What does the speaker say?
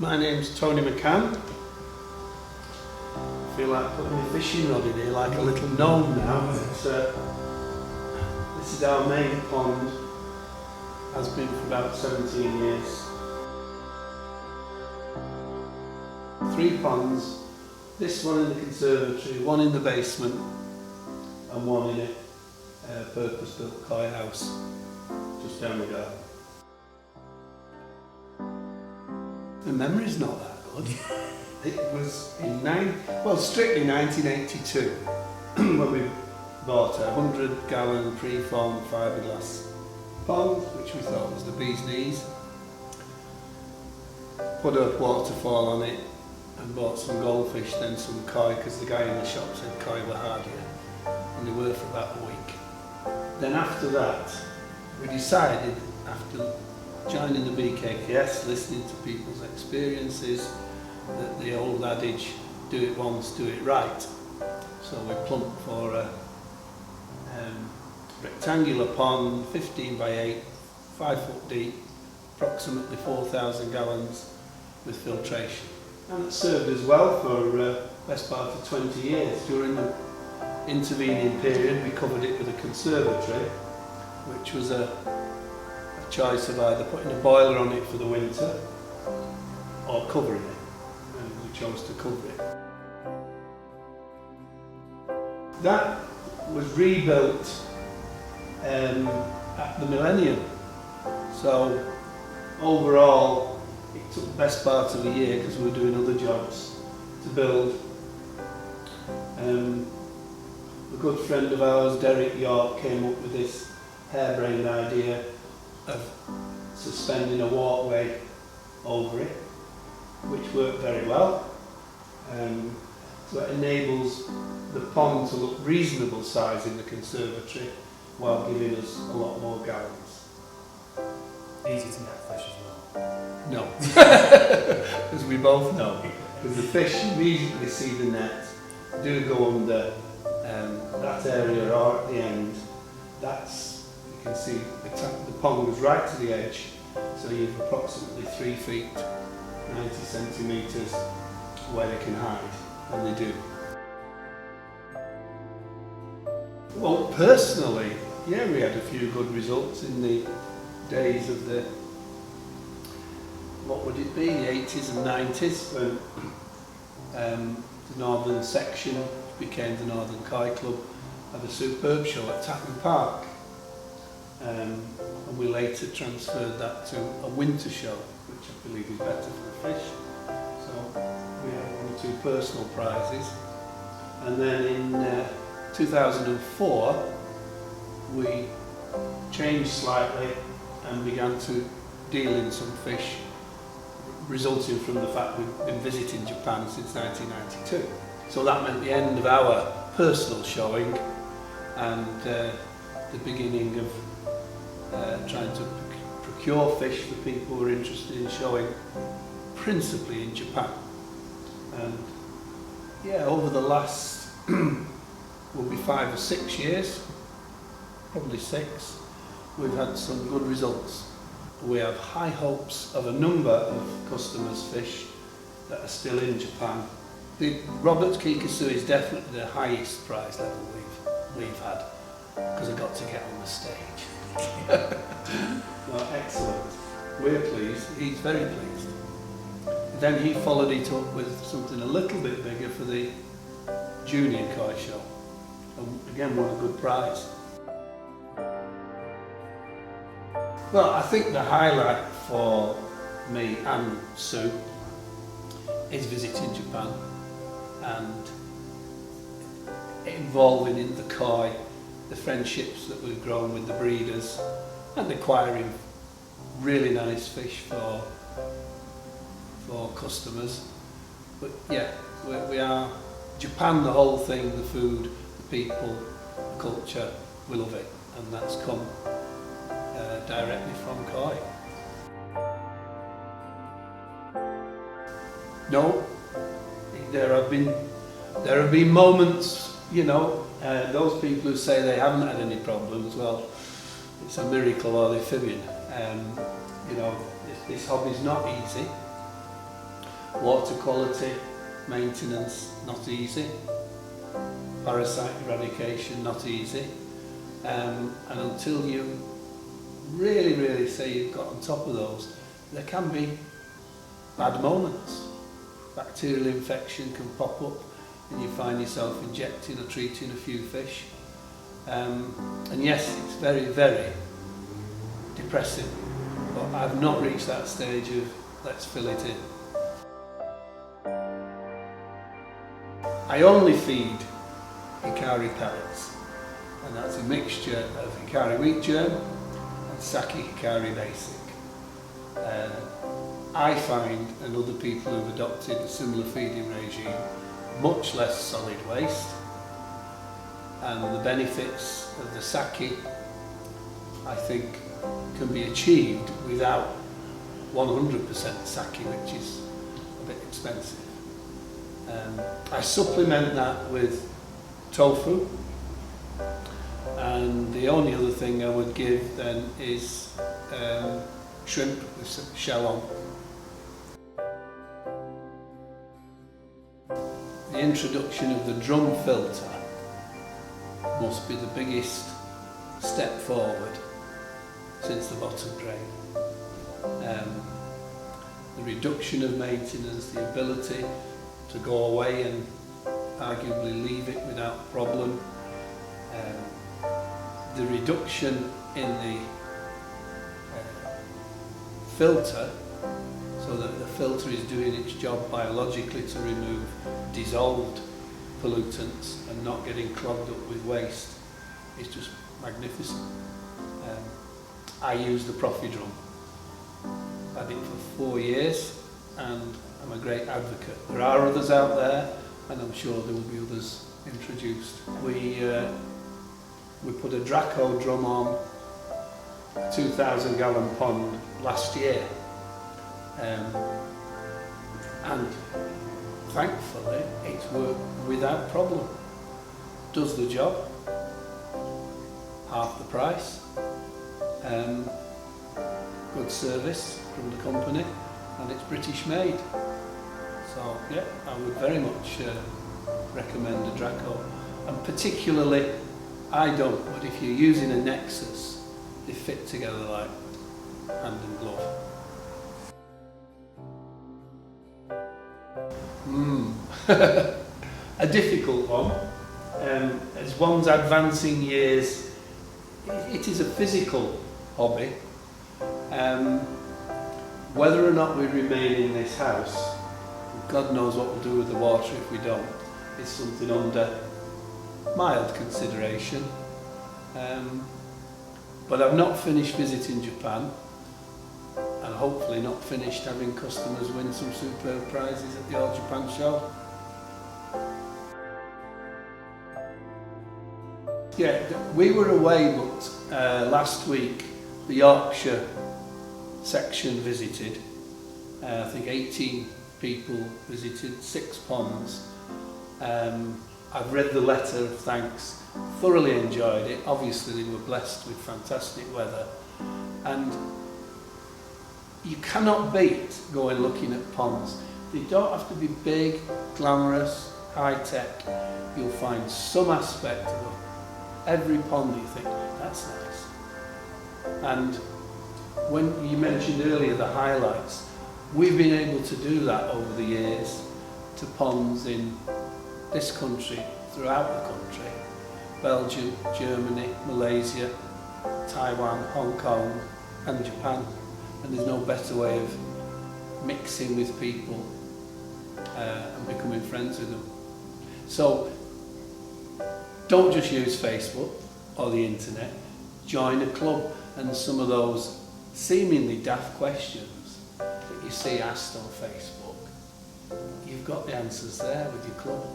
My name's Tony McCann. I feel like putting my fishing rod in here like a little gnome now. This is our main pond. Has been for about 17 years. 3 ponds. This one in the conservatory, one in the basement, and one in a purpose-built koi house just down the garden. The memory's not that good. It was in strictly 1982 when we bought a 100-gallon pre-formed fiberglass pond, which we thought was the bee's knees. Put a waterfall on it and bought some goldfish, then some koi, because the guy in the shop said koi were hardier, and they were for about a week. Then after that, we decided, after joining the BKKS, listening to people's experiences, that the old adage, do it once, do it right. So we plumped for a rectangular pond, 15 by 8, 5 foot deep, approximately 4,000 gallons with filtration. And it served us well for best part of 20 years. During the intervening period, we covered it with a conservatory, which was a choice of either putting a boiler on it for the winter or covering it, and we chose to cover it. That was rebuilt at the millennium, so overall it took the best part of a year because we were doing other jobs to build. A good friend of ours, Derek York, came up with this harebrained idea of suspending a walkway over it, which worked very well. So it enables the pond to look reasonable size in the conservatory while giving us a lot more gallons. Easy to net fish as well? No, as we both know, because the fish immediately see the net, do go under that area or at the end. That's, you can see the pond goes right to the edge, so you've approximately 3 feet, 90 centimetres where they can hide, and they do. Well, personally, yeah, we had a few good results in the days of the, what would it be, the 80s and 90s, when the northern section became the Northern Koi Club, had a superb show at Tatton Park. And we later transferred that to a winter show, which I believe is better for the fish. So we had 1 or 2 personal prizes. And then in 2004, we changed slightly and began to deal in some fish, resulting from the fact we've been visiting Japan since 1992. So that meant the end of our personal showing and the beginning of trying to procure fish for people who are interested in showing, principally in Japan. And yeah, over the last will be 5 or 6 years, probably 6, we've had some good results. We have high hopes of a number of customers' fish that are still in Japan. The Robert's Kikasu is definitely the highest prize level we've had, because I got to get on the stage. Well, excellent. We're pleased. He's very pleased. Then he followed it up with something a little bit bigger for the junior koi show, and again won a good prize. Well, I think the highlight for me and Sue is visiting Japan and involving in the koi, the friendships that we've grown with the breeders, and acquiring really nice fish for customers. But yeah, we are Japan, the whole thing, the food, the people, the culture, we love it, and that's come directly from koi. No, there have been moments, you know, those people who say they haven't had any problems, well, it's a miracle or they're fibbing. You know, this hobby's not easy. Water quality, maintenance, not easy. Parasite eradication, not easy. And until you really say you've got on top of those, there can be bad moments. Bacterial infection can pop up and you find yourself injecting or treating a few fish. And yes, it's very depressing, but I've not reached that stage of let's fill it in. I only feed Hikari pellets, and that's a mixture of Hikari wheat germ and Saki Hikari basic. I find, and other people who've adopted a similar feeding regime, much less solid waste, and the benefits of the Saki, I think, can be achieved without 100% Saki, which is a bit expensive. I supplement that with tofu, and the only other thing I would give then is shrimp with shell on. The introduction of the drum filter must be the biggest step forward since the bottom drain. The reduction of maintenance, the ability to go away and arguably leave it without problem, the reduction in the filter, so that the filter is doing its job biologically to remove dissolved pollutants and not getting clogged up with waste, is just magnificent. I use the Profi drum. I've had it for 4 years and I'm a great advocate. There are others out there and I'm sure there will be others introduced. We put a Draco drum on a 2,000 gallon pond last year, and thankfully it's worked without problem. Does the job, half the price, good service from the company, and it's British made. So yeah, I would very much recommend a Draco, and particularly, I don't, but if you're using a Nexus, they fit together like hand and glove. A difficult one. As one's advancing years, it is a physical hobby. Whether or not we remain in this house, God knows what we'll do with the water if we don't, is something under mild consideration. But I've not finished visiting Japan, and hopefully not finished having customers win some superb prizes at the All Japan show. Yeah, we were away, but last week the Yorkshire section visited. I think 18 people visited, 6 ponds. I've read the letter of thanks, thoroughly enjoyed it. Obviously they were blessed with fantastic weather, and you cannot beat going looking at ponds. They don't have to be big, glamorous, high-tech. You'll find some aspect of every pond you think, that's nice. And when you mentioned earlier the highlights, we've been able to do that over the years to ponds in this country, throughout the country, Belgium, Germany, Malaysia, Taiwan, Hong Kong and Japan. And there's no better way of mixing with people and becoming friends with them. So don't just use Facebook or the internet, join a club, and some of those seemingly daft questions that you see asked on Facebook, you've got the answers there with your club.